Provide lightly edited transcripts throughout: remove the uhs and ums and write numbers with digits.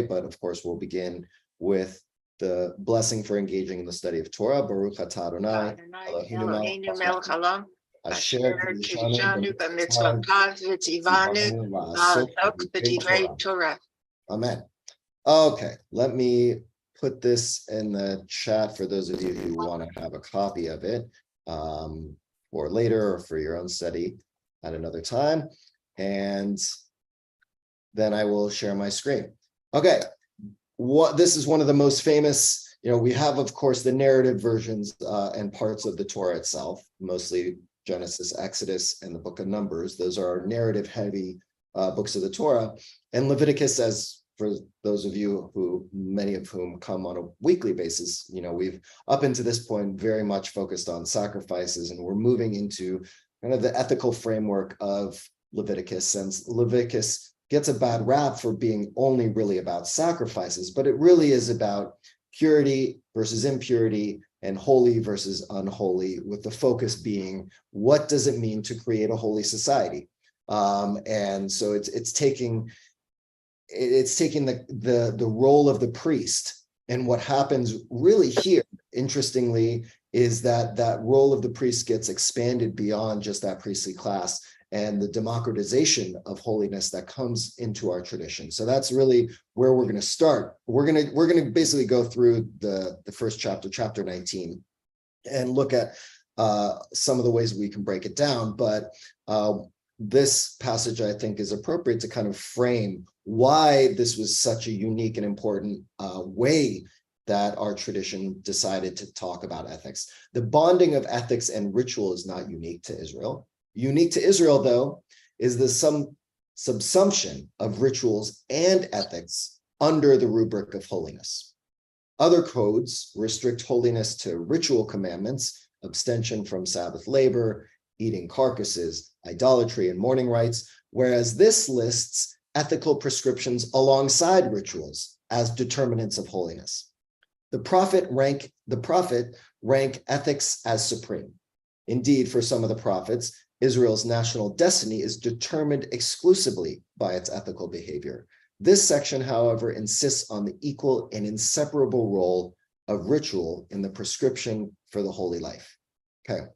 but of course we'll begin with the blessing for engaging in the study of Torah. Baruch atah Adonai, Eloheinu melech haolam, asher kiddushanu b'mitzvotav v'tzivanu la'asok b'divrei Torah. Amen. Okay, let me put this in the chat for those of you who want to have a copy of it for later or for your own study at another time. And then I will share my screen. Okay, this is one of the most famous, we have, of course, the narrative versions and parts of the Torah itself, mostly Genesis, Exodus, and the book of Numbers. Those are narrative heavy books of the Torah. And Leviticus, as for those of you who, many of whom come on a weekly basis, we've up until this point very much focused on sacrifices, and we're moving into kind of the ethical framework of Leviticus, since Leviticus gets a bad rap for being only really about sacrifices, but it really is about purity versus impurity and holy versus unholy, with the focus being, what does it mean to create a holy society? And so it's taking the role of the priest, and what happens really here, interestingly, is that role of the priest gets expanded beyond just that priestly class and the democratization of holiness that comes into our tradition. So that's really where we're going to start. We're going to basically go through the first chapter, chapter 19, and look at some of the ways we can break it down. But this passage, I think, is appropriate to kind of frame why this was such a unique and important way that our tradition decided to talk about ethics. The bonding of ethics and ritual is not unique to Israel. Unique to Israel, though, is the subsumption of rituals and ethics under the rubric of holiness. Other codes restrict holiness to ritual commandments, abstention from Sabbath labor, eating carcasses, idolatry, and mourning rites, whereas this lists ethical prescriptions alongside rituals as determinants of holiness. The prophet rank ethics as supreme. Indeed, for some of the prophets, Israel's national destiny is determined exclusively by its ethical behavior. This section, however, insists on the equal and inseparable role of ritual in the prescription for the holy life. Okay,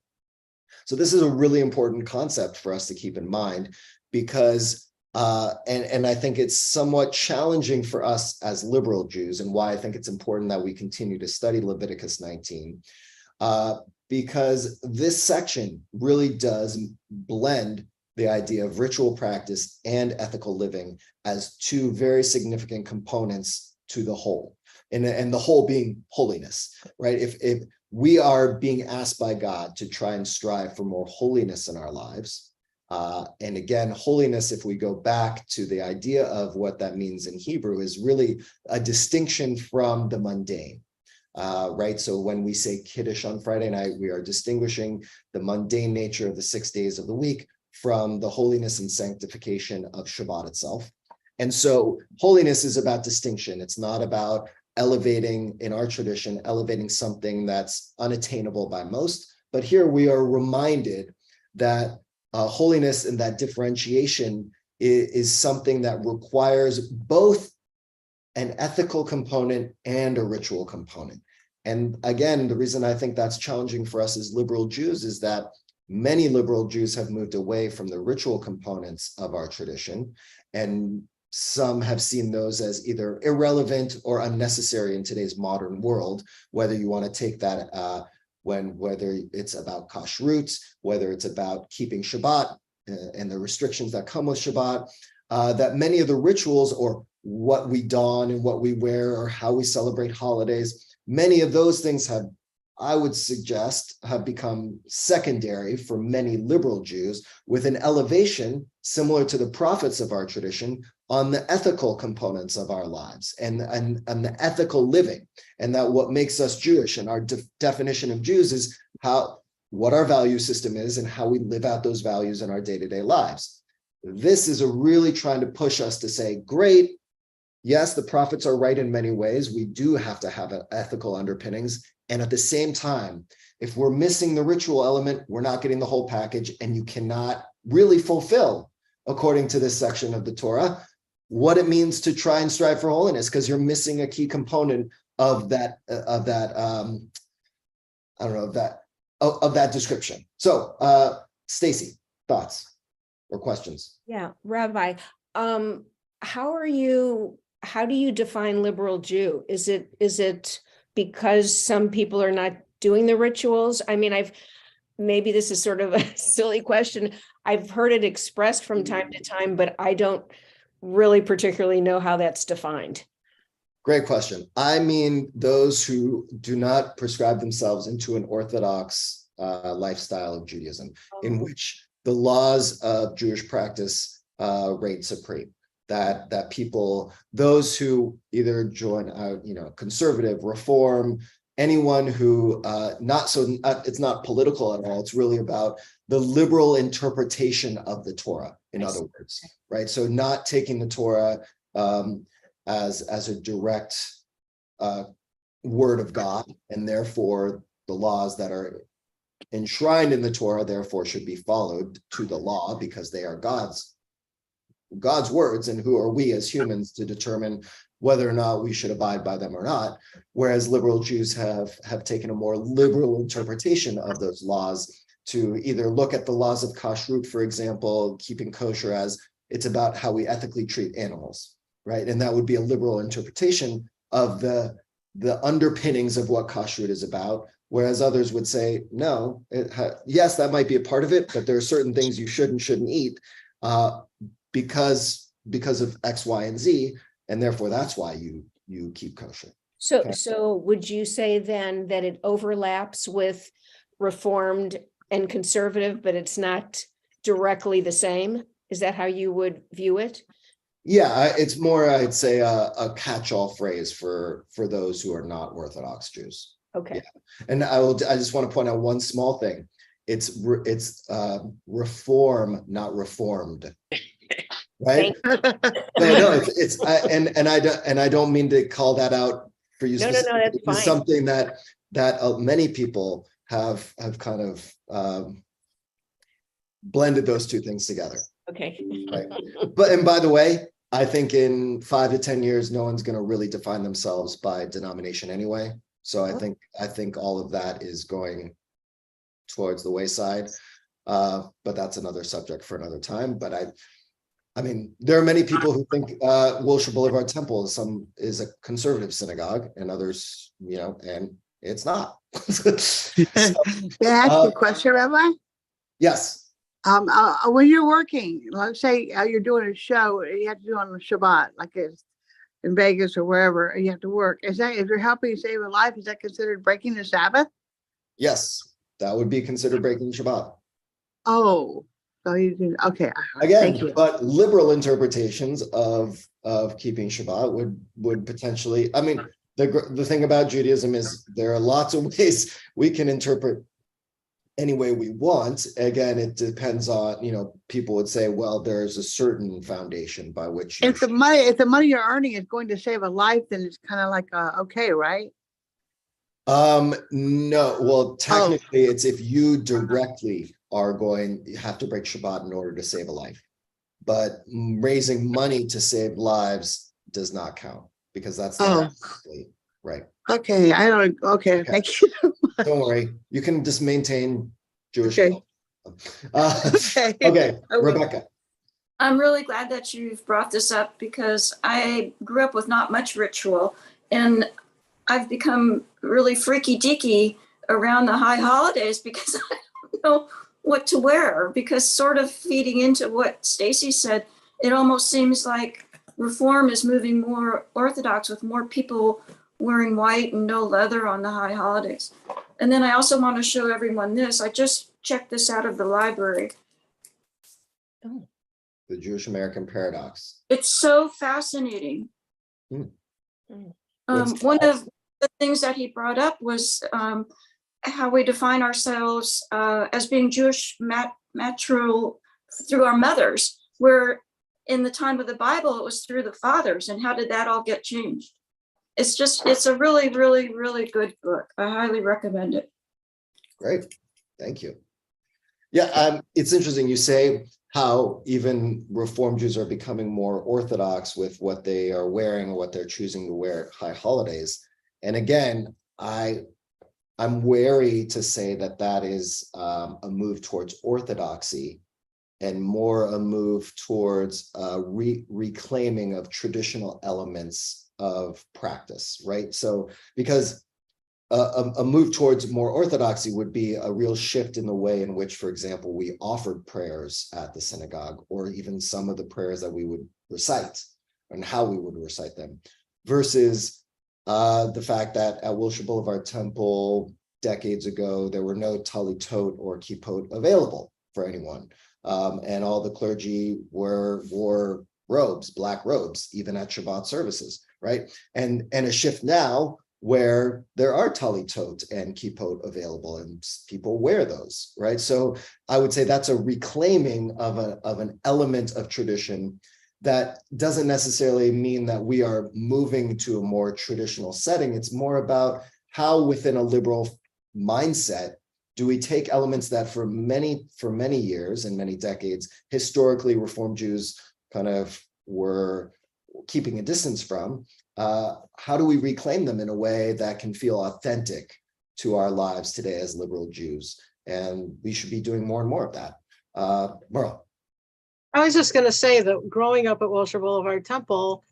so this is a really important concept for us to keep in mind, because and I think it's somewhat challenging for us as liberal Jews, and why I think it's important that we continue to study Leviticus 19, because this section really does blend the idea of ritual practice and ethical living as two very significant components to the whole, and the whole being holiness, right? If we are being asked by God to try and strive for more holiness in our lives, and again, holiness, if we go back to the idea of what that means in Hebrew, is really a distinction from the mundane. Right? So when we say Kiddush on Friday night, we are distinguishing the mundane nature of the 6 days of the week from the holiness and sanctification of Shabbat itself. And so holiness is about distinction. It's not about elevating, in our tradition, elevating something that's unattainable by most. But here we are reminded that holiness and that differentiation is something that requires both an ethical component and a ritual component. And again, the reason I think that's challenging for us as liberal Jews is that many liberal Jews have moved away from the ritual components of our tradition, and some have seen those as either irrelevant or unnecessary in today's modern world, whether you want to take that whether it's about kashrut, whether it's about keeping Shabbat and the restrictions that come with Shabbat, that many of the rituals, or what we don and what we wear, or how we celebrate holidays, many of those things have, I would suggest, have become secondary for many liberal Jews, with an elevation similar to the prophets of our tradition on the ethical components of our lives and the ethical living. And that what makes us Jewish, and our definition of Jews, is what our value system is and how we live out those values in our day-to-day lives. This is really trying to push us to say, great, yes, the prophets are right in many ways. We do have to have ethical underpinnings. And at the same time, if we're missing the ritual element, we're not getting the whole package, and you cannot really fulfill, according to this section of the Torah, what it means to try and strive for holiness, because you're missing a key component of that I don't know, of that description. So Stacy, thoughts or questions? Yeah, Rabbi, how do you define liberal Jew? Is it because some people are not doing the rituals? I mean, maybe this is sort of a silly question. I've heard it expressed from time to time, but I don't really particularly know how that's defined. Great question. I mean, those who do not prescribe themselves into an orthodox lifestyle of Judaism, in which the laws of Jewish practice reign supreme. That people, those who either join out, conservative, reform, anyone who it's not political at all. It's really about the liberal interpretation of the Torah, in other words, right? So not taking the Torah as a direct word of God, and therefore the laws that are enshrined in the Torah therefore should be followed to the law, because they are God's words, and who are we as humans to determine whether or not we should abide by them or not. Whereas liberal Jews have taken a more liberal interpretation of those laws to either look at the laws of kashrut, for example, keeping kosher, as it's about how we ethically treat animals, right? And that would be a liberal interpretation of the underpinnings of what kashrut is about. Whereas others would say, no, yes, that might be a part of it, but there are certain things you should and shouldn't eat because of X, Y, and Z, and therefore that's why you keep kosher. So would you say then that it overlaps with Reformed and conservative, but it's not directly the same? Is that how you would view it? Yeah, it's more, I'd say, a catch-all phrase for those who are not Orthodox Jews. Okay. Yeah. And I just want to point out one small thing. It's reform, not reformed. Right? No, I don't mean to call that out for you. No, that's fine. It's something that many people have kind of blended those two things together. Okay. Right. And by the way, I think in 5 to 10 years, no one's going to really define themselves by denomination anyway. So I think all of that is going towards the wayside. But that's another subject for another time. But I mean, there are many people who think Wilshire Boulevard Temple is a conservative synagogue, and others, and it's not. Can I ask you a question, Rabbi? Yes. When you're working, let's say you're doing a show, you have to do it on Shabbat, like it's in Vegas or wherever, you have to work. If you're helping save a life, is that considered breaking the Sabbath? Yes, that would be considered breaking Shabbat. Oh, so you can, okay. Again, Thank you. But liberal interpretations of keeping Shabbat would potentially, I mean, the thing about Judaism is there are lots of ways we can interpret any way we want. Again, it depends on, people would say, well, there's a certain foundation by which if the money you're earning is going to save a life, then it's kind of like okay, right? No, well, technically it's if you directly you have to break Shabbat in order to save a life, but raising money to save lives does not count, because that's not right. Okay, okay, thank you. Don't worry, you can just maintain Jewish. Okay. Okay, Rebecca. I'm really glad that you've brought this up, because I grew up with not much ritual, and I've become really freaky deaky around the high holidays because I don't know what to wear, because sort of feeding into what Stacy said, it almost seems like Reform is moving more Orthodox, with more people wearing white and no leather on the high holidays. And then I also want to show everyone this. I just checked this out of the library. The Jewish American Paradox. It's so fascinating. Hmm. One of the things that he brought up was how we define ourselves as being Jewish maternal through our mothers, where in the time of the Bible, it was through the fathers. And how did that all get changed? It's a really, really, really good book. I highly recommend it. Great. Thank you. Yeah, it's interesting. You say how even Reform Jews are becoming more orthodox with what they are wearing or what they're choosing to wear at high holidays. And again, I'm wary to say that that is a move towards orthodoxy and more a move towards reclaiming of traditional elements of practice, right? So because a move towards more orthodoxy would be a real shift in the way in which, for example, we offered prayers at the synagogue, or even some of the prayers that we would recite and how we would recite them, versus the fact that at Wilshire Boulevard Temple decades ago, there were no talitot or kippot available for anyone. And all the clergy wore robes, black robes, even at Shabbat services, right? And a shift now where there are talitot and kippot available and people wear those, right? So I would say that's a reclaiming of an element of tradition that doesn't necessarily mean that we are moving to a more traditional setting. It's more about how within a liberal mindset do we take elements that for many years and many decades, historically Reform Jews kind of were keeping a distance from. How do we reclaim them in a way that can feel authentic to our lives today as liberal Jews? And we should be doing more and more of that. Merle. I was just going to say that growing up at Wilshire Boulevard Temple,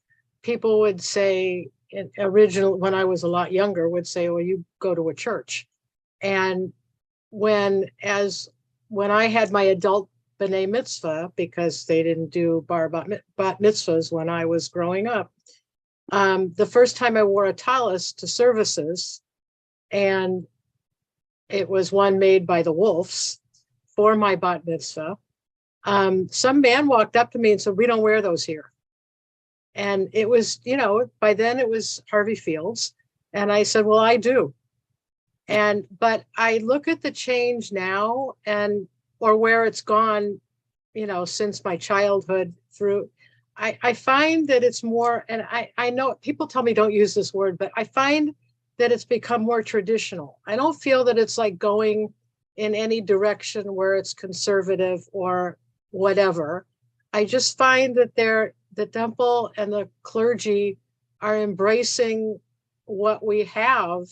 people would say, originally, when I was a lot younger, would say, well, you go to a church. And when I had my adult B'nai Mitzvah, because they didn't do bat mitzvahs when I was growing up, the first time I wore a talis to services, and it was one made by the Wolves for my bat mitzvah, some man walked up to me and said, we don't wear those here. And it was, by then it was Harvey Fields. And I said, well, I do. But I look at the change now or where it's gone, since my childhood through, I find that it's more, and I know people tell me don't use this word, but I find that it's become more traditional. I don't feel that it's like going in any direction where it's conservative or whatever. I just find that the temple and the clergy are embracing what we have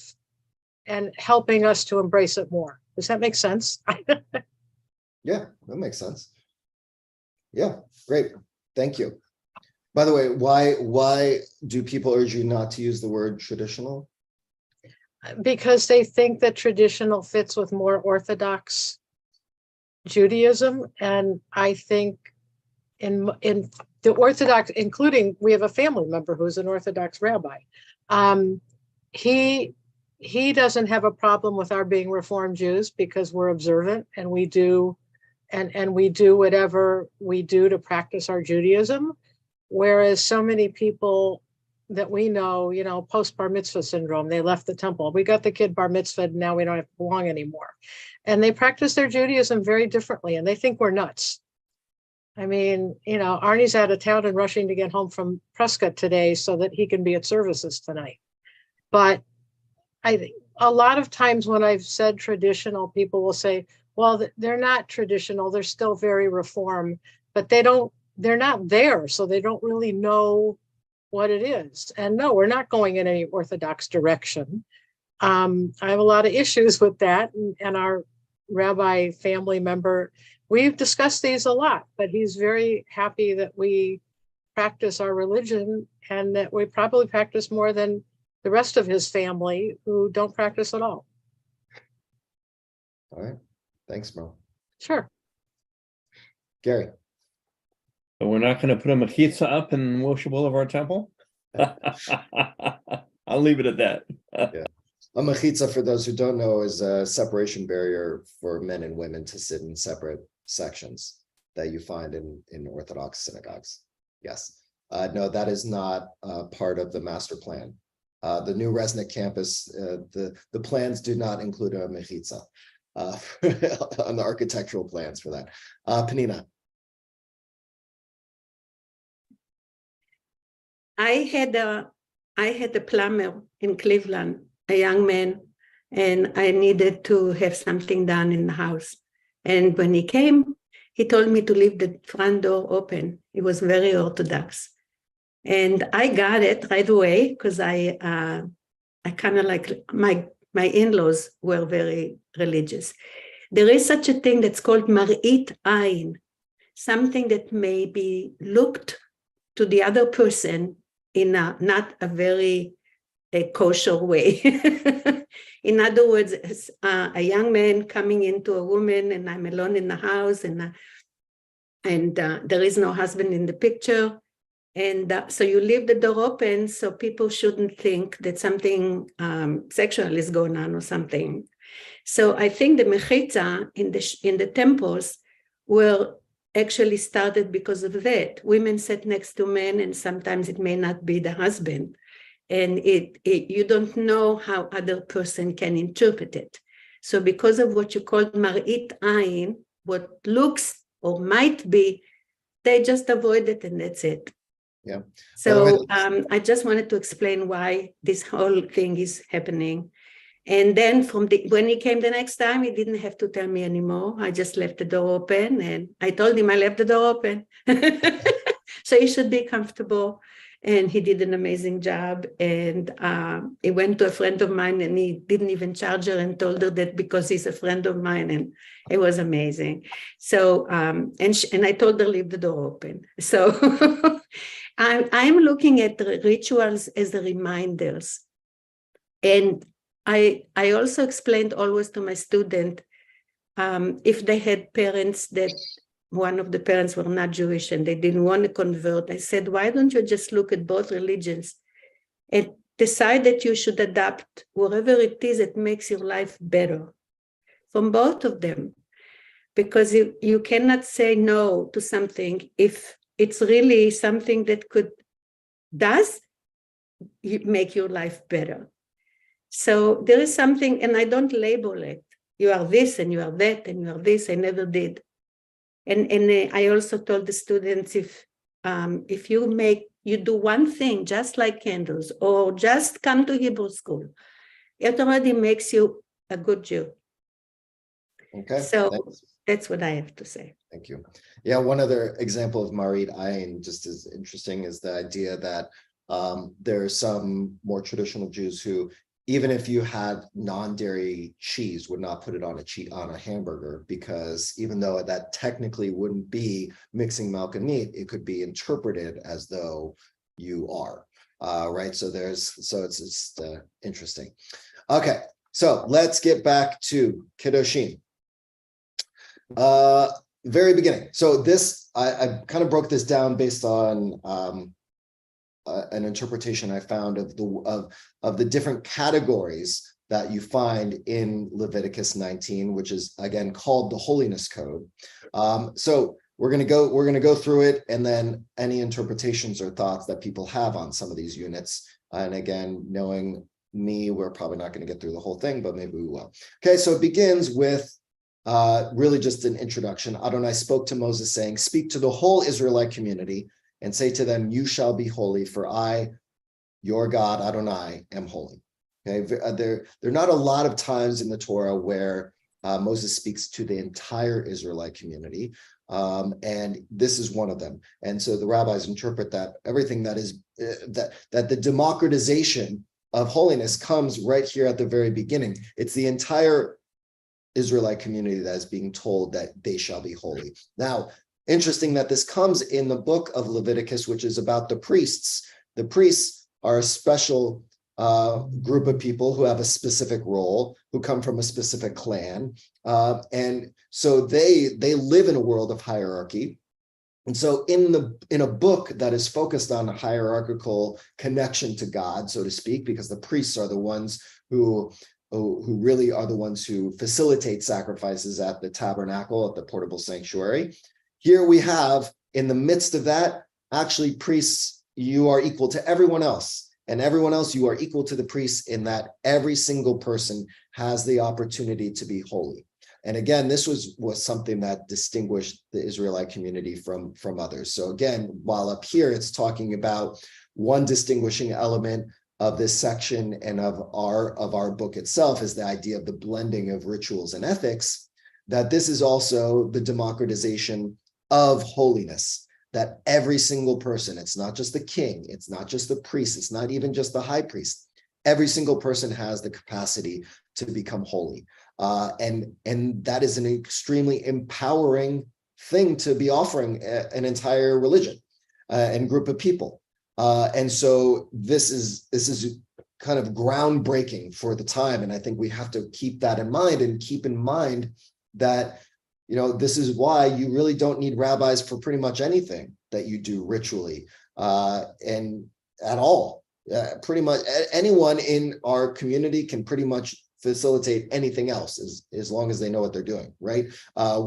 and helping us to embrace it more. Does that make sense? Yeah, that makes sense. Yeah, great. Thank you. By the way, why do people urge you not to use the word traditional? Because they think that traditional fits with more Orthodox Judaism. And I think in the Orthodox, including, we have a family member who's an Orthodox rabbi. He doesn't have a problem with our being Reform Jews because we're observant and we do whatever we do to practice our Judaism. Whereas so many people that we know, post bar mitzvah syndrome, they left the temple. We got the kid bar mitzvah and now we don't have to belong anymore. And they practice their Judaism very differently and they think we're nuts. I mean, Arnie's out of town and rushing to get home from Prescott today so that he can be at services tonight. But I think a lot of times when I've said traditional, people will say, well, they're not traditional. They're still very Reform, but they're not there. So they don't really know what it is. And no, we're not going in any Orthodox direction. I have a lot of issues with that. And our rabbi family member, we've discussed these a lot, but he's very happy that we practice our religion and that we probably practice more than the rest of his family who don't practice at all. All right. Thanks, Merle. Sure. Gary. So we're not going to put a mechitza up in Wilshire Boulevard Temple? I'll leave it at that. Yeah. A mechitza, for those who don't know, is a separation barrier for men and women to sit in separate sections that you find in Orthodox synagogues. Yes. No, that is not part of the master plan. The new Resnick campus, the plans do not include a mechitza on the architectural plans for that. Penina. I had a plumber in Cleveland, a young man, and I needed to have something done in the house. And when he came, he told me to leave the front door open. He was very Orthodox. And I got it right away because I kind of like, my in-laws were very religious. There is such a thing that's called Mar'it Ayin, something that may be looked to the other person in not a very kosher way. In other words, a young man coming into a woman and I'm alone in the house and there is no husband in the picture. And so you leave the door open so people shouldn't think that something sexual is going on or something. So I think the mechitza in the temples were actually started because of that. Women sat next to men and sometimes it may not be the husband. And you don't know how other person can interpret it. So because of what you call mar'it ayin, what looks or might be, they just avoid it and that's it. Yeah. So I just wanted to explain why this whole thing is happening. And then when he came the next time, he didn't have to tell me anymore. I just left the door open and I told him I left the door open. So he should be comfortable. And he did an amazing job. And he went to a friend of mine and he didn't even charge her and told her that because he's a friend of mine. And it was amazing. So, and I told her, leave the door open. So I'm looking at the rituals as the reminders. And I also explained always to my student, if they had parents that one of the parents were not Jewish and they didn't want to convert, I said, why don't you just look at both religions and decide that you should adopt whatever it is that makes your life better from both of them? Because you cannot say no to something if it's really something that does make your life better. So there is something, and I don't label it. You are this and you are that and you are this. I never did. And I also told the students, if you do one thing, just like candles, or just come to Hebrew school, it already makes you a good Jew. Okay. So thanks. That's what I have to say. Thank you. Yeah, one other example of Marit Ayin, just as interesting, is the idea that there are some more traditional Jews who, even if you had non-dairy cheese, would not put it on a hamburger, because even though that technically wouldn't be mixing milk and meat, it could be interpreted as though you are, right? So it's interesting. Okay, so let's get back to Kedoshim. Very beginning. So this, I kind of broke this down based on an interpretation I found of the different categories that you find in Leviticus 19, which is again called the Holiness Code. So we're gonna go through it, and then any interpretations or thoughts that people have on some of these units. And again, knowing me, we're probably not going to get through the whole thing, but maybe we will. Okay, so it begins with really just an introduction. Adonai spoke to Moses saying, "Speak to the whole Israelite community and say to them, you shall be holy, for I, your God, Adonai, am holy." Okay, there are not a lot of times in the Torah where Moses speaks to the entire Israelite community, and this is one of them. And so the rabbis interpret that everything that is that the democratization of holiness comes right here at the very beginning. It's the entire Israelite community that is being told that they shall be holy. Now, interesting that this comes in the book of Leviticus, which is about the priests. The priests are a special group of people who have a specific role, who come from a specific clan. And so they live in a world of hierarchy. And so in a book that is focused on a hierarchical connection to God, so to speak, because the priests are the ones who really are the ones who facilitate sacrifices at the tabernacle, at the portable sanctuary. Here we have, in the midst of that, actually priests, you are equal to everyone else. And everyone else, you are equal to the priests in that every single person has the opportunity to be holy. And again, this was something that distinguished the Israelite community from others. So again, while up here it's talking about one distinguishing element of this section and of our book itself is the idea of the blending of rituals and ethics. that this is also the democratization of holiness, that every single person, it's not just the king, it's not just the priest, it's not even just the high priest, every single person has the capacity to become holy. And that is an extremely empowering thing to be offering an entire religion and group of people. And so this is kind of groundbreaking for the time. And I think we have to keep that in mind, and keep in mind that, this is why you really don't need rabbis for pretty much anything that you do ritually and at all. Pretty much anyone in our community can pretty much facilitate anything else as long as they know what they're doing, right?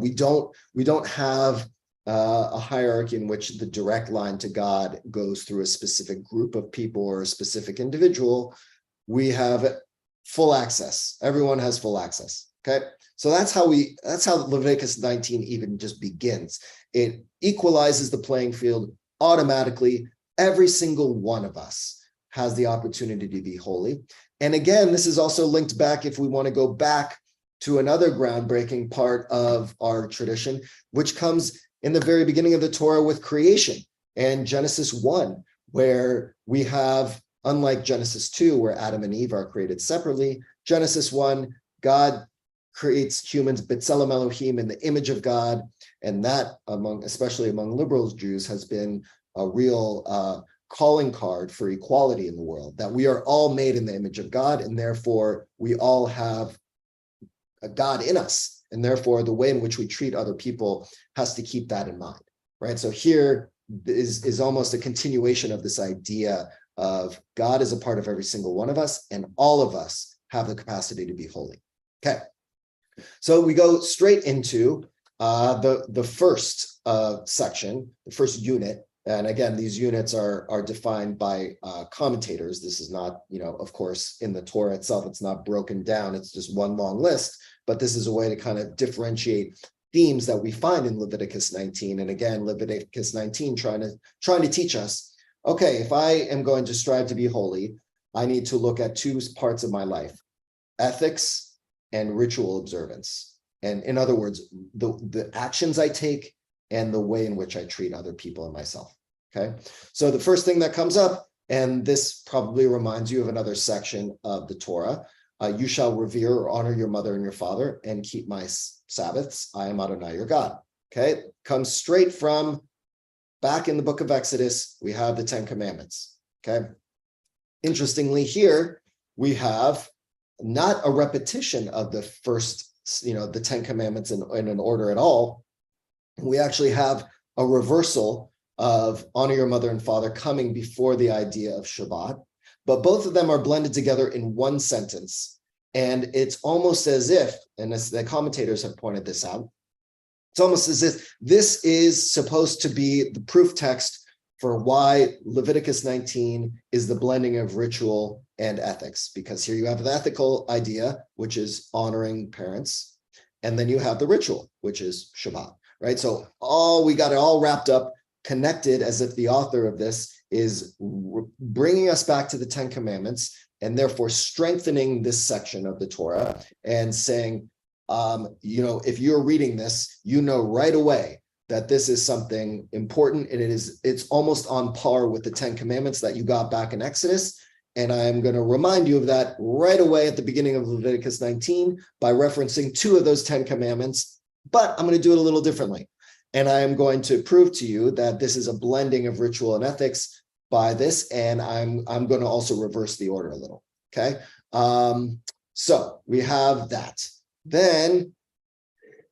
We don't have a hierarchy in which the direct line to God goes through a specific group of people or a specific individual. We have full access. Everyone has full access. Okay. So that's how Leviticus 19 even just begins. It equalizes the playing field automatically. Every single one of us has the opportunity to be holy. And again, this is also linked back, if we want to go back to another groundbreaking part of our tradition, which comes in the very beginning of the Torah with creation and Genesis 1, where we have, unlike Genesis 2, where Adam and Eve are created separately, Genesis 1, God creates humans, B'Tselem Elohim, in the image of God. And that, especially among liberal Jews, has been a real calling card for equality in the world, that we are all made in the image of God, and therefore we all have a God in us. And therefore the way in which we treat other people has to keep that in mind, right? So here is almost a continuation of this idea of God is a part of every single one of us, and all of us have the capacity to be holy. Okay, so we go straight into the first section, the first unit. And again, these units are defined by commentators. This is not, of course, in the Torah itself, it's not broken down. It's just one long list. But this is a way to kind of differentiate themes that we find in Leviticus 19. And again, Leviticus 19 trying to teach us, okay, if I am going to strive to be holy, I need to look at two parts of my life: ethics and ritual observance. And in other words, the actions I take and the way in which I treat other people and myself. Okay, so the first thing that comes up, and this probably reminds you of another section of the Torah, you shall revere or honor your mother and your father and keep my Sabbaths. I am Adonai your God. Okay, comes straight from back in the book of Exodus. We have the 10 Commandments. Okay, interestingly, here we have not a repetition of the first, the 10 Commandments in an order at all. We actually have a reversal of honor your mother and father coming before the idea of Shabbat, but both of them are blended together in one sentence. And it's almost as if, and as the commentators have pointed this out, it's almost as if this is supposed to be the proof text for why Leviticus 19 is the blending of ritual and ethics, because here you have the ethical idea, which is honoring parents, and then you have the ritual, which is Shabbat. Right, so we got it all wrapped up, connected, as if the author of this is bringing us back to the 10 Commandments, and therefore strengthening this section of the Torah and saying, if you're reading this, right away that this is something important, and it's almost on par with the 10 Commandments that you got back in Exodus. And I'm going to remind you of that right away at the beginning of Leviticus 19 by referencing two of those 10 Commandments. But I'm going to do it a little differently. And I am going to prove to you that this is a blending of ritual and ethics by this. And I'm going to also reverse the order a little. Okay. So we have that. Then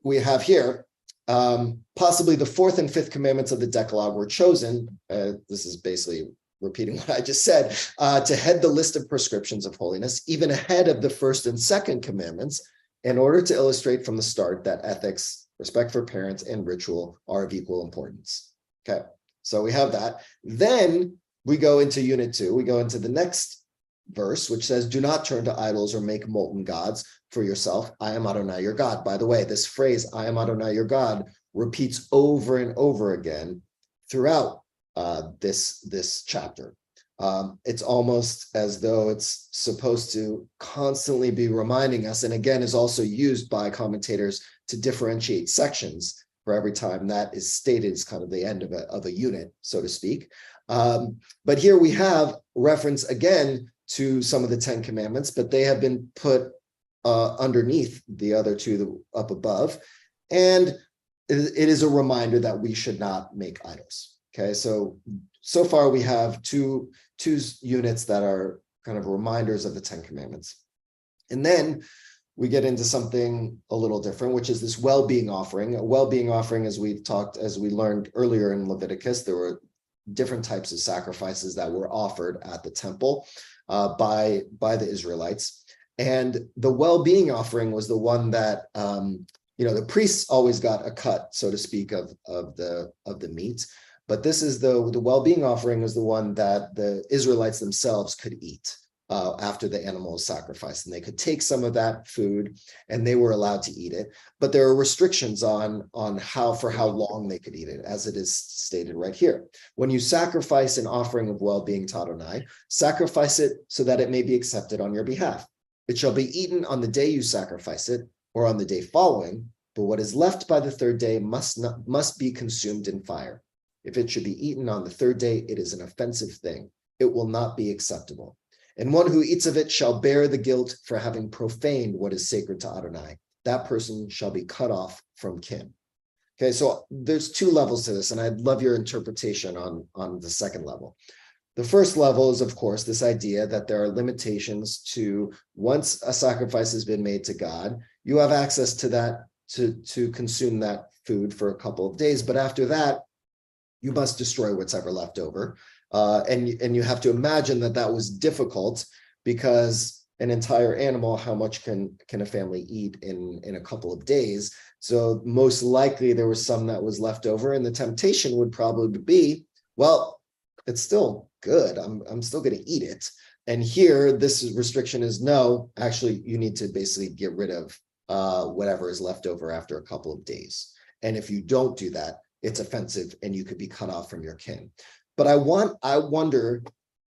we have here, possibly the fourth and fifth commandments of the Decalogue were chosen. This is basically repeating what I just said, to head the list of prescriptions of holiness, even ahead of the first and second commandments, in order to illustrate from the start that ethics, respect for parents, and ritual are of equal importance. Okay, so we have that. Then we go into unit 2. We go into the next verse, which says, do not turn to idols or make molten gods for yourself. I am Adonai your God. By the way, this phrase, I am Adonai your God, repeats over and over again throughout this chapter. It's almost as though it's supposed to constantly be reminding us, and again is also used by commentators to differentiate sections for every time that is stated as kind of the end of a unit, so to speak. But here we have reference again to some of the 10 commandments, but they have been put underneath the other two up above. And it is a reminder that we should not make idols. Okay, so far we have two units that are kind of reminders of the 10 commandments. And then we get into something a little different, which is this well-being offering. A well-being offering, as we learned earlier in Leviticus, there were different types of sacrifices that were offered at the temple by the Israelites. And the well-being offering was the one that the priests always got a cut, so to speak, of the meat. But this is the well-being offering is the one that the Israelites themselves could eat after the animal was sacrificed, and they could take some of that food and they were allowed to eat it. But there are restrictions on how long they could eat it, as it is stated right here. When you sacrifice an offering of well-being to Adonai, sacrifice it so that it may be accepted on your behalf. It shall be eaten on the day you sacrifice it, or on the day following, but what is left by the third day must be consumed in fire. If it should be eaten on the third day, it is an offensive thing. It will not be acceptable. And one who eats of it shall bear the guilt for having profaned what is sacred to Adonai. That person shall be cut off from kin. Okay, so there's two levels to this, and I'd love your interpretation on the second level. The first level is, of course, this idea that there are limitations to once a sacrifice has been made to God, you have access to that, to consume that food for a couple of days. But after that, you must destroy what's ever left over. And you have to imagine that was difficult, because an entire animal, how much can a family eat in a couple of days? So most likely there was some that was left over, and the temptation would probably be, well, it's still good. I'm still going to eat it. And here, this restriction is no, actually, you need to basically get rid of whatever is left over after a couple of days. And if you don't do that, it's offensive and you could be cut off from your kin. But I wonder,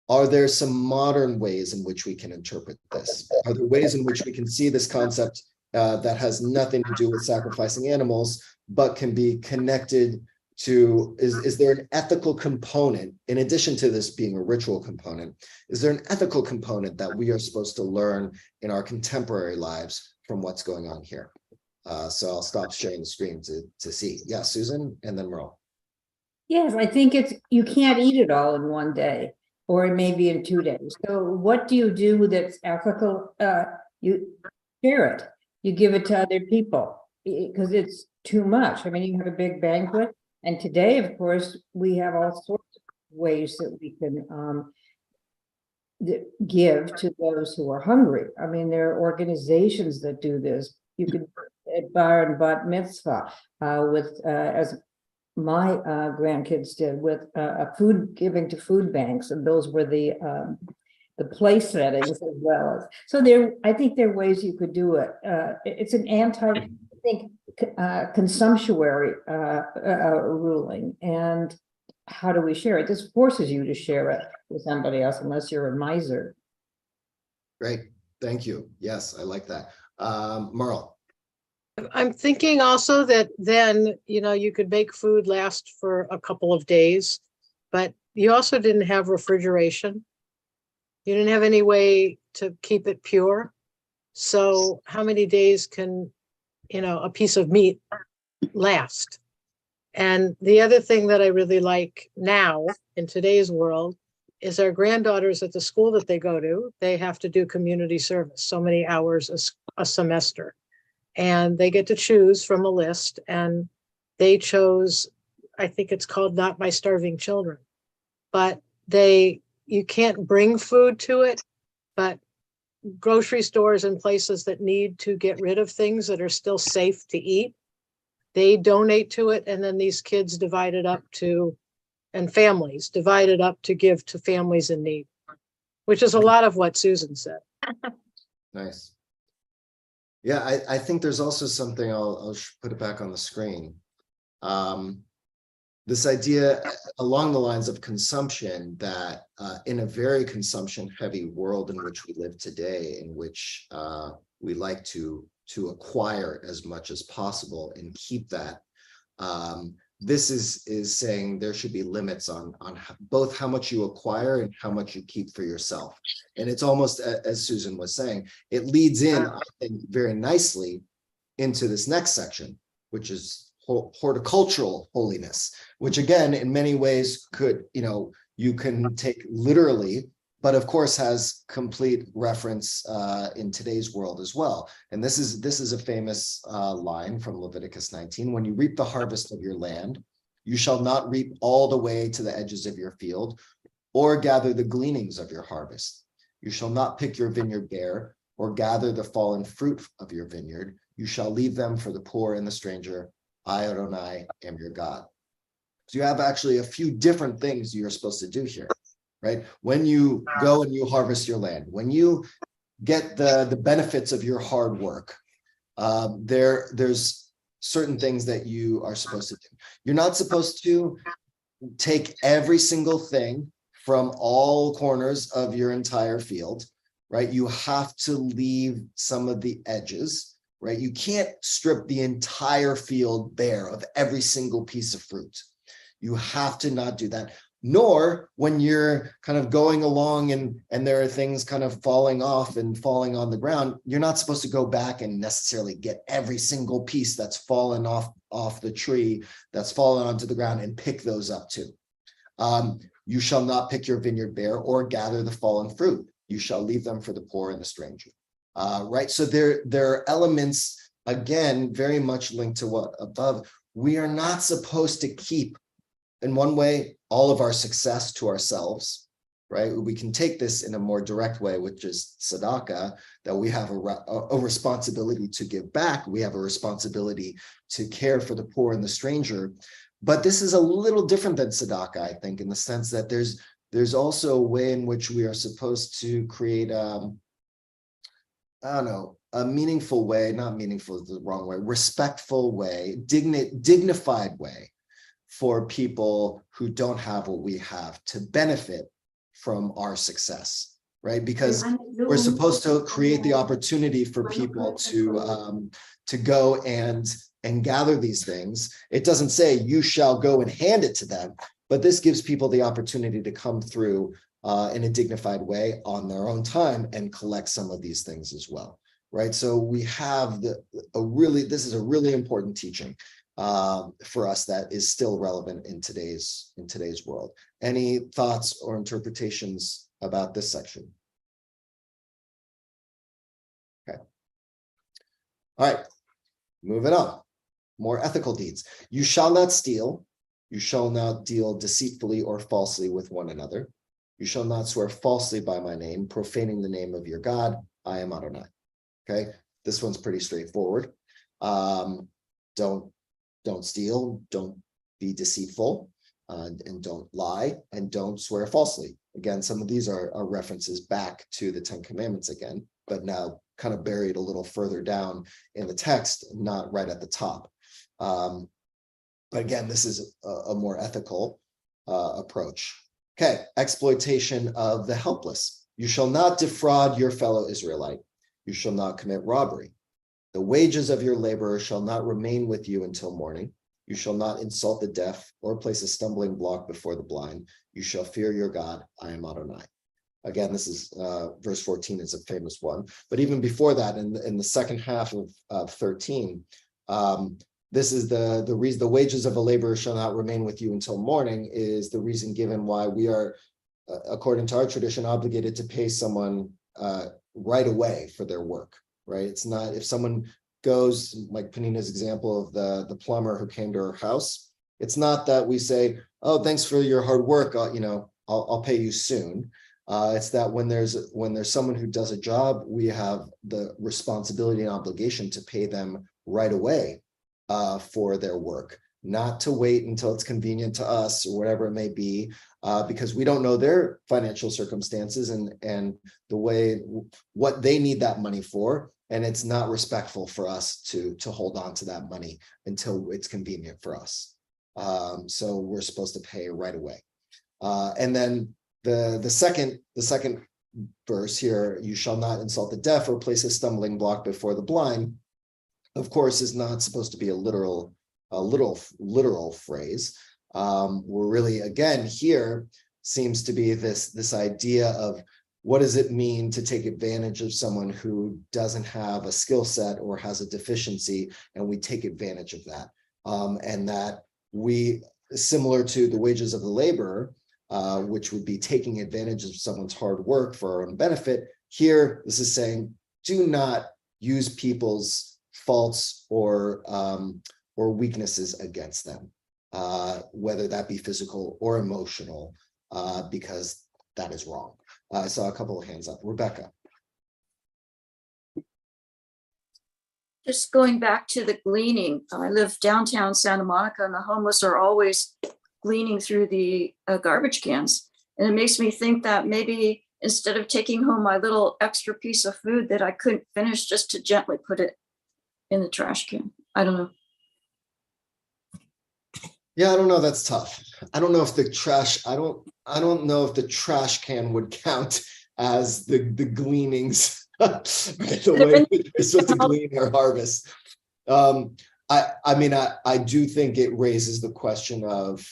are there some modern ways in which we can interpret this? Are there ways in which we can see this concept that has nothing to do with sacrificing animals, but can be connected to, is there an ethical component, in addition to this being a ritual component, is there an ethical component that we are supposed to learn in our contemporary lives from what's going on here? So I'll stop sharing the screen to see. Yeah, Susan, and then Merle. Yes, I think you can't eat it all in one day, or maybe in 2 days. So what do you do that's ethical? You share it. You give it to other people, because it's too much. I mean, you have a big banquet, and today, of course, we have all sorts of ways that we can give to those who are hungry. I mean, there are organizations that do this. You can at bar and bat mitzvah with as my grandkids did, with food giving to food banks, and those were the place settings as well. So I think there are ways you could do it. It's an consumptuary ruling, and how do we share it? This forces you to share it with somebody else, unless you're a miser. Great, thank you. Yes, I like that. Merle. I'm thinking also that then, you could make food last for a couple of days, but you also didn't have refrigeration. You didn't have any way to keep it pure. So how many days can, a piece of meat last? And the other thing that I really like now in today's world is our granddaughters at the school that they go to, they have to do community service, so many hours a semester. And they get to choose from a list, and they chose, I think it's called Not My Starving Children, but you can't bring food to it, but grocery stores and places that need to get rid of things that are still safe to eat, they donate to it. And then these kids divide it up and families divide it up to give to families in need, which is a lot of what Susan said. Nice. Yeah, I think there's also something, I'll put it back on the screen. This idea along the lines of consumption, that in a very consumption heavy world in which we live today, in which we like to to acquire as much as possible and keep that. This is saying there should be limits on both how much you acquire and how much you keep for yourself. And it's almost, as Susan was saying, it leads in, I think, very nicely into this next section, which is horticultural holiness, which again, in many ways could, you can take literally, but of course has complete reference in today's world as well. And this is a famous line from Leviticus 19. When you reap the harvest of your land, you shall not reap all the way to the edges of your field, or gather the gleanings of your harvest. You shall not pick your vineyard bare, or gather the fallen fruit of your vineyard. You shall leave them for the poor and the stranger. I, Adonai, am your God. So you have actually a few different things you're supposed to do here, right? When you go and you harvest your land, when you get the benefits of your hard work, there's certain things that you are supposed to do. You're not supposed to take every single thing from all corners of your entire field, right? You have to leave some of the edges, right? You can't strip the entire field bare of every single piece of fruit. You have to not do that. Nor when you're kind of going along and there are things kind of falling off and falling on the ground, you're not supposed to go back and necessarily get every single piece that's fallen off the tree, that's fallen onto the ground, and pick those up too. You shall not pick your vineyard bare or gather the fallen fruit. You shall leave them for the poor and the stranger. Right? So there are elements, again, very much linked to what above. We are not supposed to keep, in one way, all of our success to ourselves, right? We can take this in a more direct way, which is tzedakah, that we have a responsibility to give back. We have a responsibility to care for the poor and the stranger. But this is a little different than tzedakah, I think, in the sense that there's also a way in which we are supposed to create, I don't know, a meaningful way, not meaningful is the wrong way, respectful way, dignified way for people who don't have what we have to benefit from our success, right? Because we're supposed to create the opportunity for people to go and gather these things. It doesn't say you shall go and hand it to them, but this gives people the opportunity to come through in a dignified way on their own time and collect some of these things as well, right? So we have this is a really important teaching for us that is still relevant in today's world. Any thoughts or interpretations about this section? Okay. All right, moving on. More ethical deeds. You shall not steal. You shall not deal deceitfully or falsely with one another. You shall not swear falsely by my name, profaning the name of your God. I am Adonai. Okay, this one's pretty straightforward. Don't steal, don't be deceitful, and don't lie, and don't swear falsely. Again, some of these are references back to the Ten Commandments again, but now kind of buried a little further down in the text, not right at the top. But again, this is a more ethical approach. Okay, exploitation of the helpless. You shall not defraud your fellow Israelite. You shall not commit robbery. The wages of your laborer shall not remain with you until morning. You shall not insult the deaf or place a stumbling block before the blind. You shall fear your God. I am Adonai. Again, this is verse 14 is a famous one. But even before that, in the second half of 13, this is the reason the wages of a laborer shall not remain with you until morning is the reason given why we are, according to our tradition, obligated to pay someone right away for their work. Right? It's not if someone goes, like Panina's example of the plumber who came to her house, it's not that we say, oh, thanks for your hard work, I'll pay you soon. It's that when there's someone who does a job, we have the responsibility and obligation to pay them right away for their work, not to wait until it's convenient to us or whatever it may be, because we don't know their financial circumstances and the way what they need that money for, and it's not respectful for us to hold on to that money until it's convenient for us. So we're supposed to pay right away. And then the second verse here, you shall not insult the deaf or place a stumbling block before the blind. of course, is not supposed to be a literal phrase. We're really, again, here seems to be this idea of what does it mean to take advantage of someone who doesn't have a skill set or has a deficiency, and we take advantage of that. And that we, similar to the wages of the laborer, which would be taking advantage of someone's hard work for our own benefit, here this is saying, do not use people's faults or weaknesses against them, whether that be physical or emotional, because that is wrong. I saw a couple of hands up. Rebecca. Just going back to the gleaning, I live downtown Santa Monica, and the homeless are always gleaning through the garbage cans. And it makes me think that maybe instead of taking home my little extra piece of food that I couldn't finish, just to gently put it in the trash can. I don't know. Yeah, I don't know. That's tough. I don't know if the trash, I don't know if the trash can would count as the gleanings, the way we're supposed to glean our harvest. I mean, I do think it raises the question of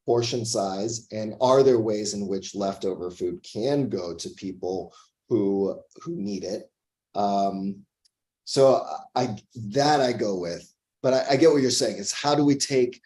portion size, and are there ways in which leftover food can go to people who need it? So I go with. But I get what you're saying. It's how do we take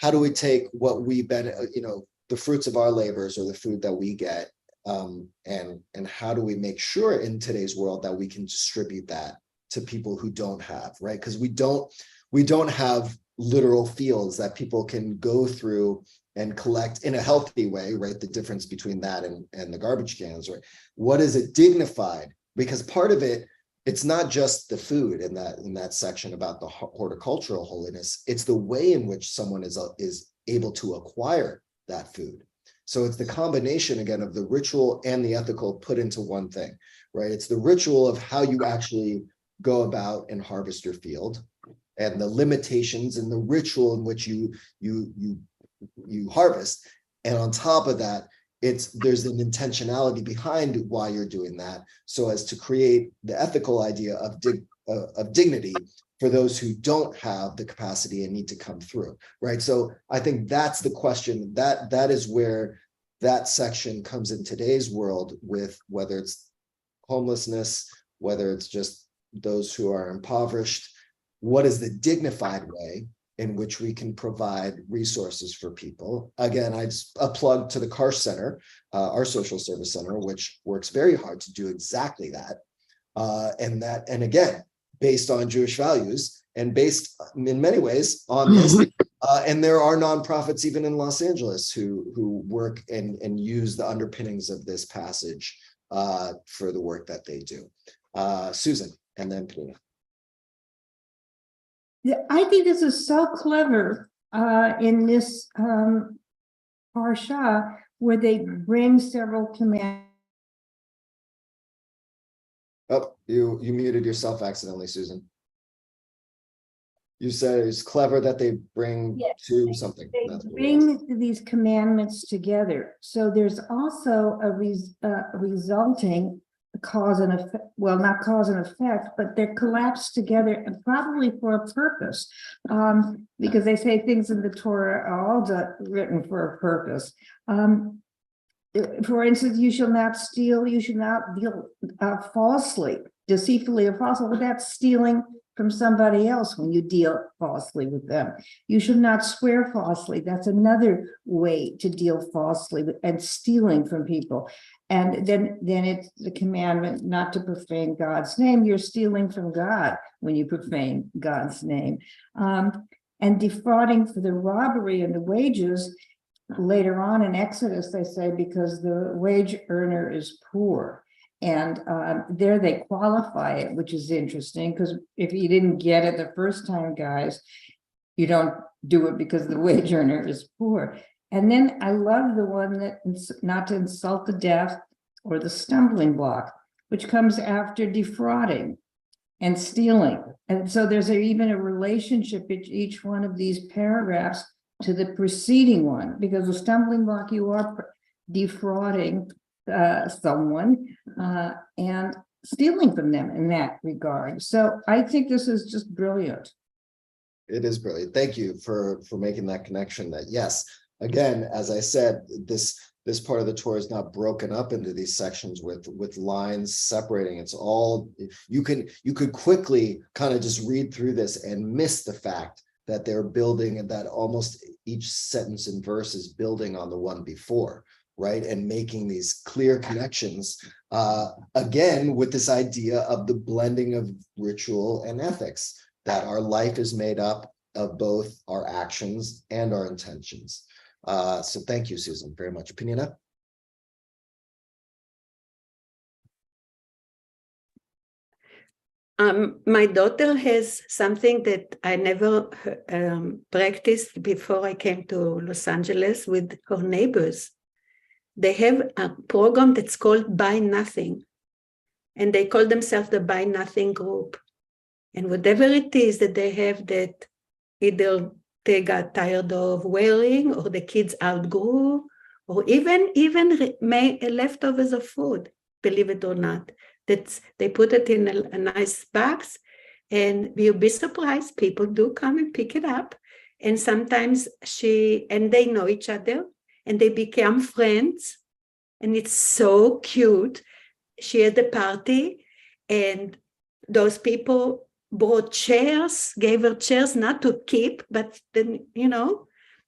what we the fruits of our labors or the food that we get, and how do we make sure in today's world that we can distribute that to people who don't have, right? Because we don't have literal fields that people can go through and collect in a healthy way, right? The difference between that and the garbage cans, right? What is it dignified? Because part of it, it's not just the food in that section about the horticultural holiness. It's the way in which someone is able to acquire that food. So it's the combination, again, of the ritual and the ethical put into one thing, right? It's the ritual of how you actually go about and harvest your field, and the limitations and the ritual in which you harvest. And on top of that, there's an intentionality behind why you're doing that, so as to create the ethical idea of dignity for those who don't have the capacity and need to come through, right? So I think that's the question. That is where that section comes in today's world, with whether it's homelessness, whether it's just those who are impoverished. What is the dignified way in which we can provide resources for people? Again, a plug to the Karsh Center, our social service center, which works very hard to do exactly that. And again, based on Jewish values and based in many ways on this. And there are nonprofits even in Los Angeles who work and use the underpinnings of this passage for the work that they do. Susan, and then Pnina. Yeah, I think this is so clever in this Parsha, where they bring several commands. Oh, you muted yourself accidentally, Susan. You said it's clever that they bring to something. They bring these commandments together. So there's also a resulting cause and effect, well, not cause and effect, but they're collapsed together, and probably for a purpose, because they say things in the Torah are all written for a purpose. For instance, you shall not steal, you should not deal falsely, deceitfully or falsely. Well, that's stealing from somebody else when you deal falsely with them. You should not swear falsely. That's another way to deal falsely and stealing from people. And then it's the commandment not to profane God's name. You're stealing from God when you profane God's name. And defrauding for the robbery and the wages. Later on in Exodus, they say, because the wage earner is poor. And there they qualify it, which is interesting, because if you didn't get it the first time, guys, you don't do it because the wage earner is poor. And then I love the one that not to insult the deaf or the stumbling block, which comes after defrauding and stealing. And so there's even a relationship in each one of these paragraphs to the preceding one, because the stumbling block, you are defrauding someone, and stealing from them in that regard. So I think this is just brilliant. It is brilliant. Thank you for making that connection. That yes, again, as I said, this part of the Torah is not broken up into these sections with lines separating. It's all you could quickly kind of just read through this and miss the fact that they're building, and that almost each sentence and verse is building on the one before, right? And making these clear connections, again, with this idea of the blending of ritual and ethics, that our life is made up of both our actions and our intentions. So thank you, Susan, very much. Penina? My daughter has something that I never practiced before I came to Los Angeles with her neighbors. They have a program that's called Buy Nothing, and they call themselves the Buy Nothing group. And whatever it is that they have that either they got tired of wearing, or the kids outgrew, or even leftovers of food, believe it or not, that they put it in a nice box, and you'll be surprised, people do come and pick it up. And sometimes they know each other, and they become friends, and it's so cute. She had a party, and those people brought chairs, gave her chairs, not to keep, but then,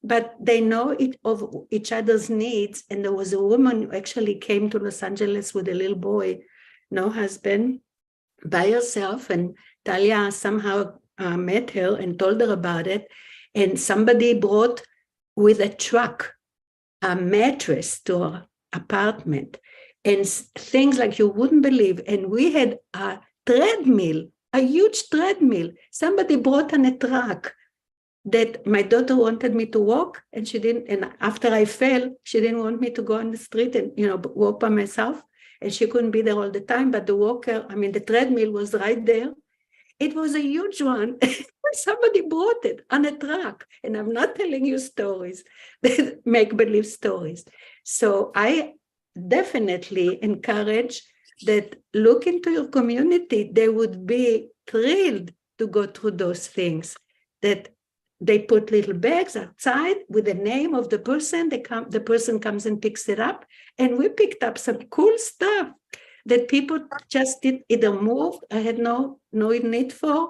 but they know of each other's needs. And there was a woman who actually came to Los Angeles with a little boy, no husband, by herself, and Talia somehow met her and told her about it. And somebody brought with a truck a mattress to her apartment, and things like you wouldn't believe. And we had a treadmill, a huge treadmill. Somebody brought on a truck that my daughter wanted me to walk, and she didn't. And after I fell, she didn't want me to go on the street and walk by myself. And she couldn't be there all the time. But the treadmill was right there. It was a huge one. Somebody brought it on a truck. And I'm not telling you stories, make-believe stories. So I definitely encourage that look into your community. They would be thrilled to go through those things, that they put little bags outside with the name of the person. The person comes and picks it up. And we picked up some cool stuff that people just did either move. I had no need for,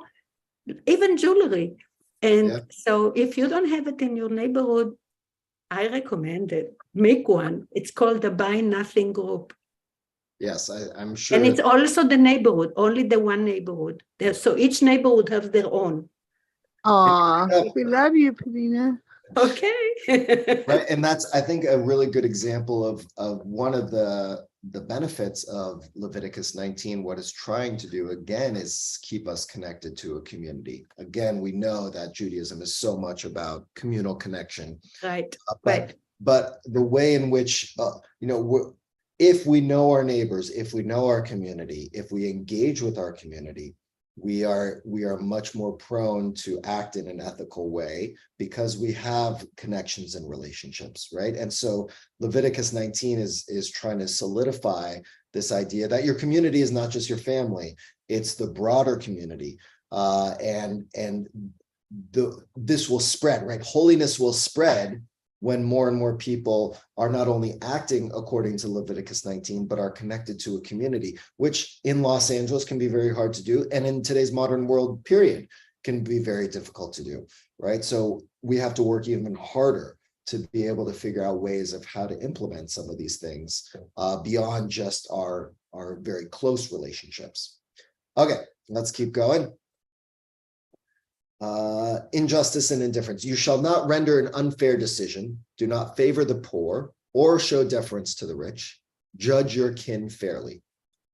even jewelry. And so if you don't have it in your neighborhood, I recommend it. Make one. It's called the Buy Nothing group. Yes, I'm sure. And it's also the neighborhood, only the one neighborhood. So each neighborhood has their own. We love you, Penina. Okay. Right, and that's, I think, a really good example of one of the benefits of Leviticus 19. What it's trying to do, again, is keep us connected to a community. Again, we know that Judaism is so much about communal connection. Right. But the way in which, if we know our neighbors, if we know our community, if we engage with our community, we are much more prone to act in an ethical way because we have connections and relationships, right? And so Leviticus 19 is trying to solidify this idea that your community is not just your family, it's the broader community. This will spread, right? Holiness will spread when more and more people are not only acting according to Leviticus 19, but are connected to a community, which in Los Angeles can be very hard to do. And in today's modern world, period, can be very difficult to do, right? So we have to work even harder to be able to figure out ways of how to implement some of these things beyond just our very close relationships. Okay, let's keep going. Injustice and indifference. You shall not render an unfair decision. Do not favor the poor or show deference to the rich. Judge your kin fairly.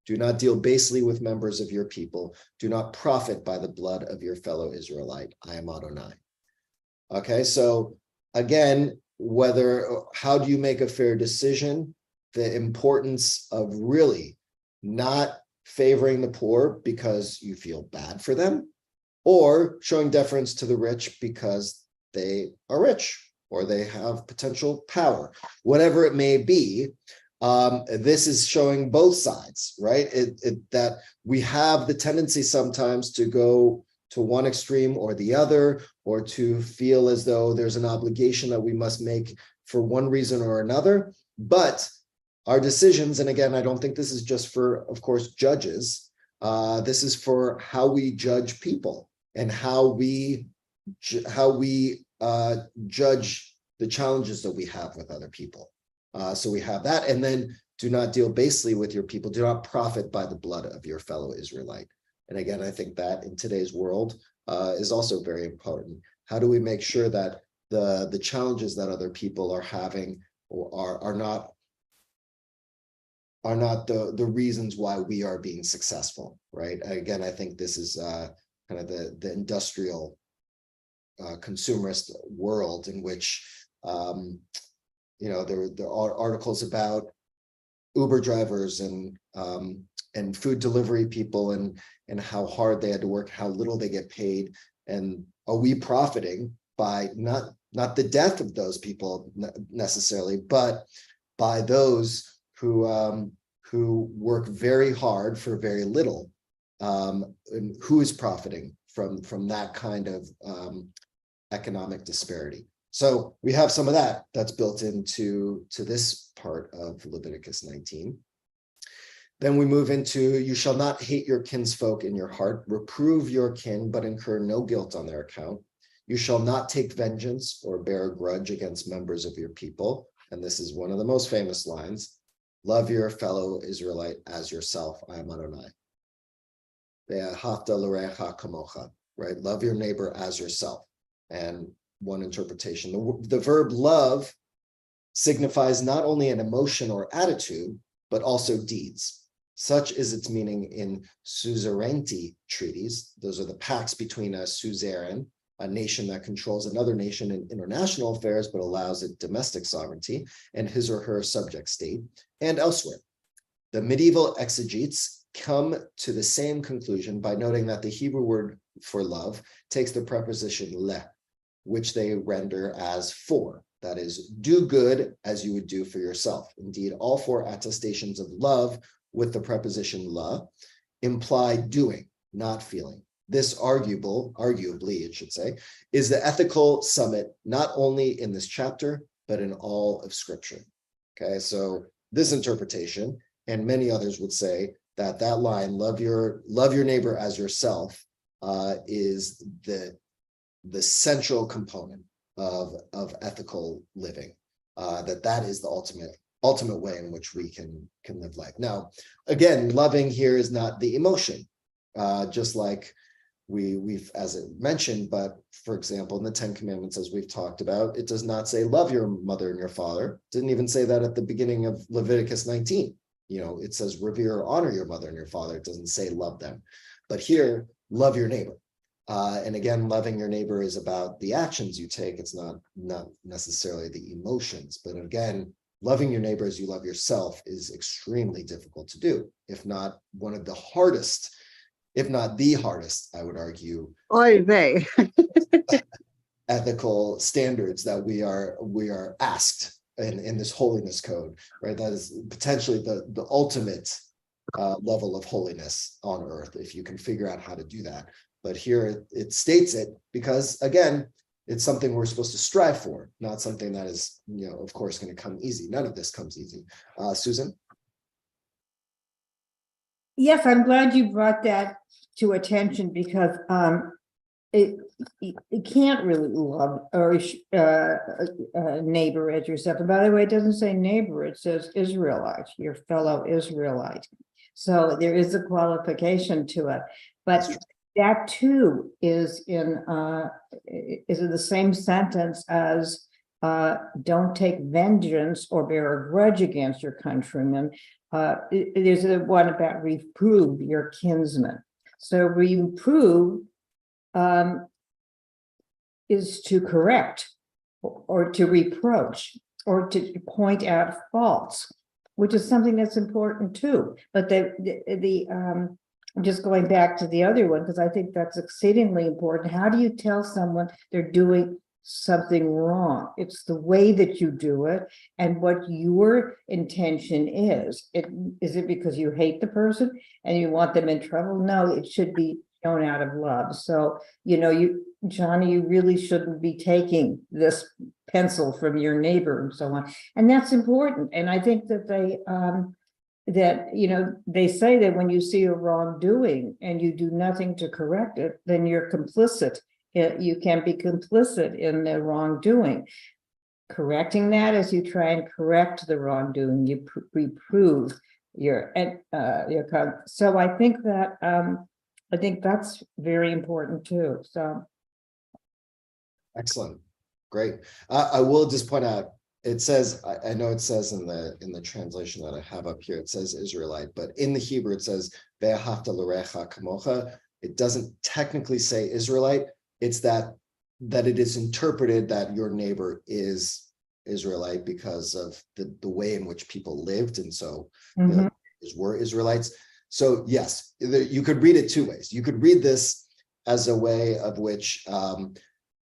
Do not deal basely with members of your people. Do not profit by the blood of your fellow Israelite. I am Adonai. Okay, so again, how do you make a fair decision? The importance of really not favoring the poor because you feel bad for them, or showing deference to the rich because they are rich or they have potential power, whatever it may be. This is showing both sides, right? That we have the tendency sometimes to go to one extreme or the other, or to feel as though there's an obligation that we must make for one reason or another. But our decisions, and again, I don't think this is just for, of course, judges. This is for how we judge people and how we judge the challenges that we have with other people. So we have that, and then do not deal basely with your people. Do not profit by the blood of your fellow Israelite. And again, I think that in today's world is also very important. How do we make sure that the challenges that other people are having or are not the reasons why we are being successful, right? Again, I think this is kind of the industrial consumerist world in which there are articles about Uber drivers and food delivery people and how hard they had to work, how little they get paid, and are we profiting by not the death of those people necessarily, but by those who work very hard for very little, and who is profiting from that kind of economic disparity. So we have some of that's built into this part of Leviticus 19. Then we move into, you shall not hate your kinsfolk in your heart, reprove your kin, but incur no guilt on their account. You shall not take vengeance or bear a grudge against members of your people. And this is one of the most famous lines. Love your fellow Israelite as yourself. I am Adonai. Right? Love your neighbor as yourself. And one interpretation, the verb love signifies not only an emotion or attitude, but also deeds. Such is its meaning in suzerainty treaties. Those are the pacts between a suzerain, a nation that controls another nation in international affairs, but allows it domestic sovereignty, and his or her subject state, and elsewhere. The medieval exegetes come to the same conclusion by noting that the Hebrew word for love takes the preposition le, which they render as for. That is, do good as you would do for yourself. Indeed, all four attestations of love with the preposition la imply doing, not feeling. This arguably, it should say, is the ethical summit, not only in this chapter, but in all of Scripture. Okay, so this interpretation, and many others would say that line, love your neighbor as yourself, is the central component of ethical living. That is the ultimate way in which we can live life. Now, again, loving here is not the emotion, just like we've as it mentioned, but for example, in the 10 Commandments, as we've talked about, it does not say love your mother and your father. It didn't even say that at the beginning of Leviticus 19. It says revere or honor your mother and your father. It doesn't say love them. But here, love your neighbor. And again, loving your neighbor is about the actions you take. It's not necessarily the emotions. But again, loving your neighbor as you love yourself is extremely difficult to do, if not one of the hardest, if not the hardest, I would argue, Oy vey. ethical standards that we are asked in this holiness code, right? That is potentially the ultimate level of holiness on earth, if you can figure out how to do that. But here it states it because, again, it's something we're supposed to strive for, not something that is, of course, going to come easy. None of this comes easy. Susan? Yes, I'm glad you brought that to attention because it can't really love or neighbor as yourself. And by the way, it doesn't say neighbor, it says Israelite, your fellow Israelite. So there is a qualification to it. But that too is in the same sentence as don't take vengeance or bear a grudge against your countrymen. There's a one about reprove your kinsman. So reprove is to correct or to reproach or to point out faults, which is something that's important too. But I'm just going back to the other one because I think that's exceedingly important. How do you tell someone they're doing something wrong. It's the way that you do it and what your intention is. Is it because you hate the person and you want them in trouble? No, it should be shown out of love. So, Johnny, you really shouldn't be taking this pencil from your neighbor and so on. And that's important. And I think that they say that when you see a wrongdoing and you do nothing to correct it, then you're complicit. You can be complicit in the wrongdoing. Correcting that as you try and correct the wrongdoing, you reprove your. So I think that's very important too. So. Excellent. Great. I will just point out, it says, I know it says in the translation that I have up here, it says Israelite, but in the Hebrew it says ve'ahavta l'recha kamocha. It doesn't technically say Israelite. It's that it is interpreted that your neighbor is Israelite because of the way in which people lived, and so the were Israelites. So yes, you could read it two ways. You could read this as a way of which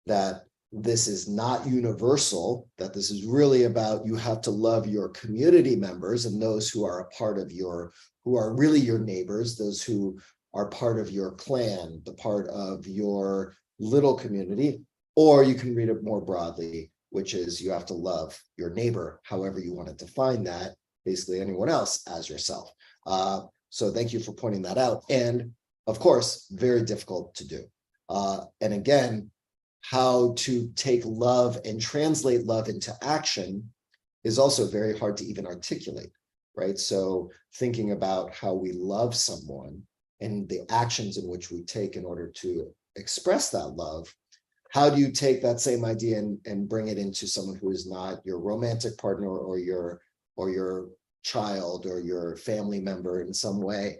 that this is not universal, that this is really about you have to love your community members and those who are a part of who are really your neighbors, those who are part of your clan, the part of your little community. Or you can read it more broadly, which is you have to love your neighbor, however you want to define that, basically anyone else, as yourself. So thank you for pointing that out. And of course, very difficult to do. And again, how to take love and translate love into action is also very hard to even articulate, right? So thinking about how we love someone and the actions in which we take in order to express that love, how do you take that same idea and bring it into someone who is not your romantic partner or your child or your family member in some way?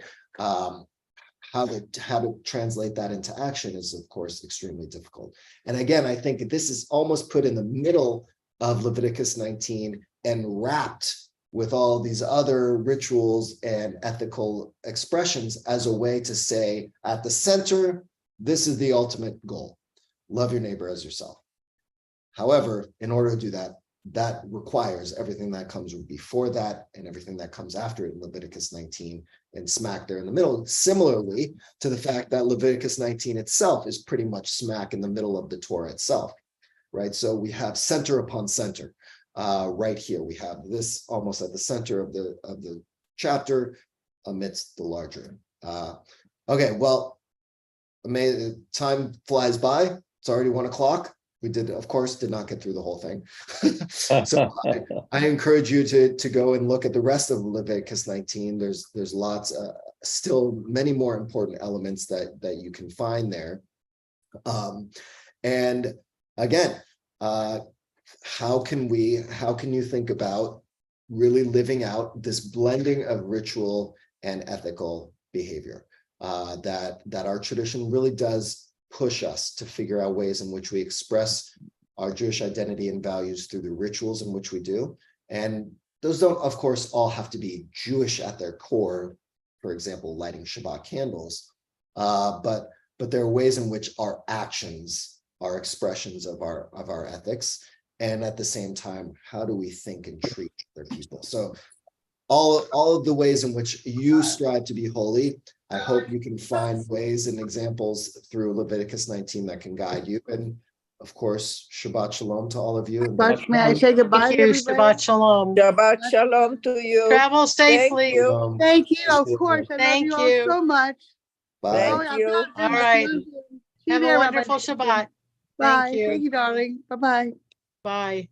How to translate that into action is, of course, extremely difficult. And again, I think this is almost put in the middle of Leviticus 19 and wrapped with all these other rituals and ethical expressions as a way to say, at the center, this is the ultimate goal. Love your neighbor as yourself. However, in order to do that, that requires everything that comes before that and everything that comes after it in Leviticus 19 and smack there in the middle, similarly to the fact that Leviticus 19 itself is pretty much smack in the middle of the Torah itself, right? So we have center upon center right here. We have this almost at the center of the chapter amidst the larger. Okay, well, time flies by. It's already 1 o'clock. We of course, did not get through the whole thing. So I encourage you to go and look at the rest of Leviticus 19. There's lots, still many more important elements that you can find there. And again, how can you think about really living out this blending of ritual and ethical behavior that our tradition really does push us to figure out ways in which we express our Jewish identity and values through the rituals in which we do. And those don't, of course, all have to be Jewish at their core, for example, lighting Shabbat candles, but there are ways in which our actions are expressions of our ethics. And at the same time, how do we think and treat other people? So all of the ways in which you strive to be holy, I hope you can find ways and examples through Leviticus 19 that can guide you. And of course, Shabbat Shalom to all of you. But may I say goodbye Thank to you. everybody? Shabbat Shalom. Shabbat shalom to you. Travel safely. you. Thank you. Of course. I love Thank you all you. so much. Bye. Thank I'm you. not All doing right. much. See you Have a there, Rabbi wonderful Nickerson. Shabbat. Bye. you. Thank you, darling. Bye-bye. Bye.